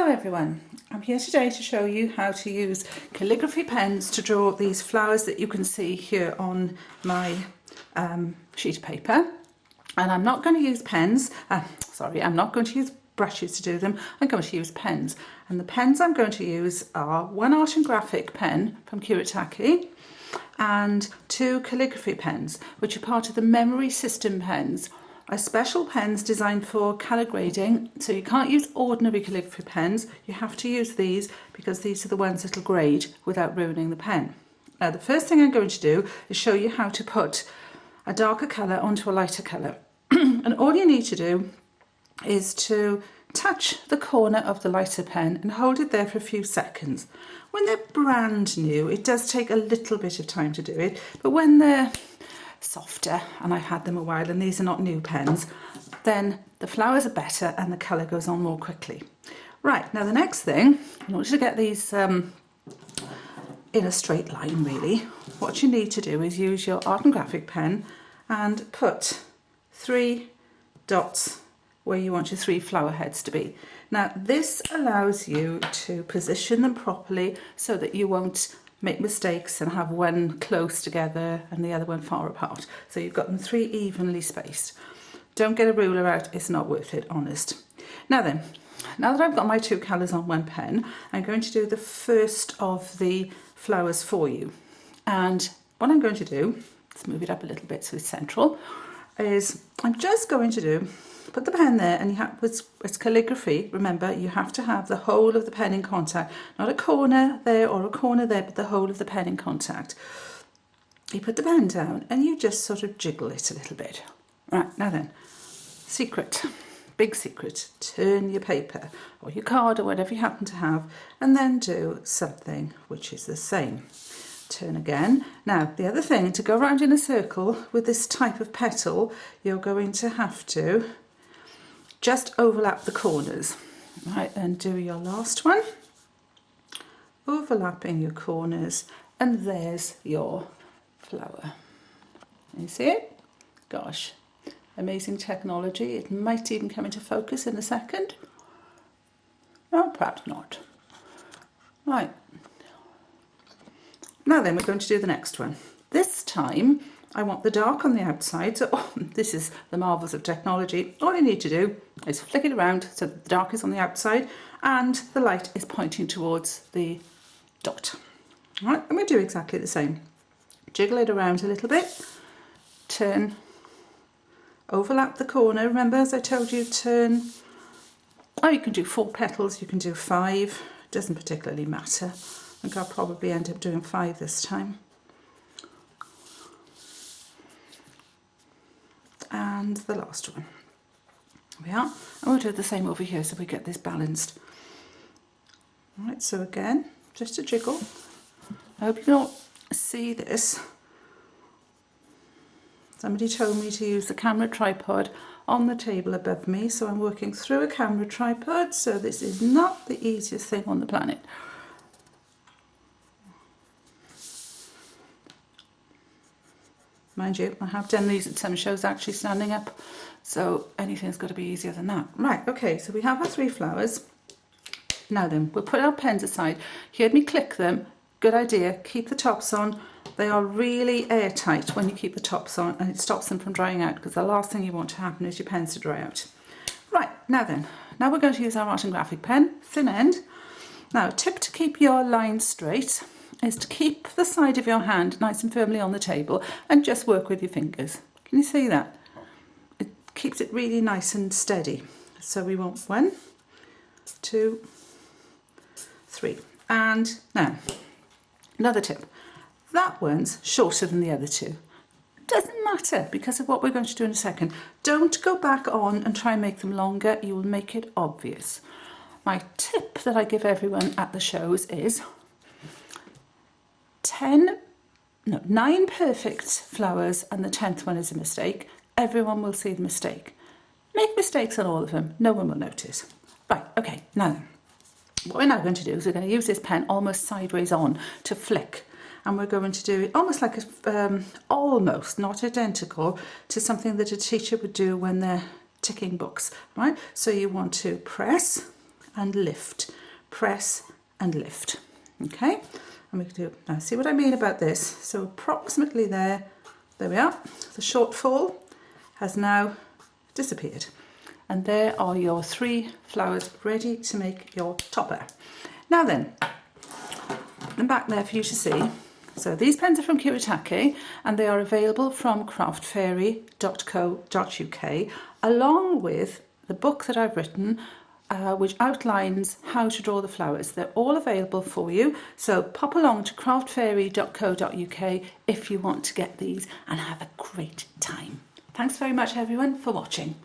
Hello everyone, I'm here today to show you how to use calligraphy pens to draw these flowers that you can see here on my sheet of paper. And I'm not going to use pens, I'm not going to use brushes to do them, I'm going to use pens. And the pens I'm going to use are one art and graphic pen from Kuretake and two calligraphy pens, which are part of the memory system pens. Are special pens designed for colour grading, so you can't use ordinary calligraphy pens, you have to use these because these are the ones that will grade without ruining the pen. Now the first thing I'm going to do is show you how to put a darker colour onto a lighter colour. And all you need to do is to touch the corner of the lighter pen and hold it there for a few seconds. When they're brand new, it does take a little bit of time to do it, but when they're softer and I've had them a while and these are not new pens, then the flowers are better and the colour goes on more quickly. Right, now the next thing, in order to get these in a straight line really, what you need to do is use your art and graphic pen and put 3 dots where you want your 3 flower heads to be. Now this allows you to position them properly so that you won't make mistakes and have one close together and the other one far apart. So you've got them 3 evenly spaced. Don't get a ruler out, it's not worth it, honest. Now then, now that I've got my 2 colours on one pen, I'm going to do the first of the flowers for you. And what I'm going to do, let's move it up a little bit so it's central, is I'm just going to put the pen there, and it's calligraphy, remember you have to have the whole of the pen in contact, not a corner there or a corner there, but the whole of the pen in contact. You put the pen down and you just sort of jiggle it a little bit. Right, now then, secret, big secret, turn your paper or your card or whatever you happen to have and then do something which is the same. Turn again. Now the other thing, to go around in a circle with this type of petal, you're going to have to just overlap the corners. Right, then do your last one, overlapping your corners, and there's your flower. You see it? Gosh, amazing technology. It might even come into focus in a second. No, perhaps not. Right. Now then, we're going to do the next one. This time, I want the dark on the outside. So this is the marvels of technology. All you need to do is flick it around so that the dark is on the outside and the light is pointing towards the dot. All right, and we do exactly the same. Jiggle it around a little bit, turn, overlap the corner. Remember, as I told you, turn. Oh, you can do 4 petals, you can do 5. Doesn't particularly matter. I think I'll probably end up doing 5 this time. And the last one. There we are. And we'll do the same over here so we get this balanced. Right, so again, just a jiggle. I hope you don't see this. Somebody told me to use the camera tripod on the table above me, so I'm working through a camera tripod, so this is not the easiest thing on the planet. Mind you, I have done these at some shows actually standing up, so anything's got to be easier than that. Right, okay, so we have our 3 flowers. Now then, we'll put our pens aside. You heard me click them. Good idea, keep the tops on. They are really airtight when you keep the tops on, and it stops them from drying out, because the last thing you want to happen is your pens to dry out. Right, now then, now we're going to use our art and graphic pen, thin end. Now, a tip to keep your line straight is to keep the side of your hand nice and firmly on the table and just work with your fingers. Can you see that? It keeps it really nice and steady. So we want 1, 2, 3. And now, another tip. That one's shorter than the other 2. Doesn't matter because of what we're going to do in a second. Don't go back on and try and make them longer. You will make it obvious. My tip that I give everyone at the shows is 9 perfect flowers and the 10th one is a mistake. Everyone will see the mistake. Make mistakes on all of them, no one will notice. Right, okay, now what we're now going to do is we're going to use this pen almost sideways on to flick, and we're going to do it almost like almost, not identical, to something that a teacher would do when they're ticking books, right? So you want to press and lift, press and lift. Okay, and we can do, now see what I mean about this. So approximately there we are. The shortfall has now disappeared. And there are your 3 flowers ready to make your topper. Now then, them back there for you to see. So these pens are from Kuretake and they are available from craftfairy.co.uk, along with the book that I've written which outlines how to draw the flowers. They're all available for you, so pop along to craftfairy.co.uk if you want to get these and have a great time. Thanks very much everyone for watching.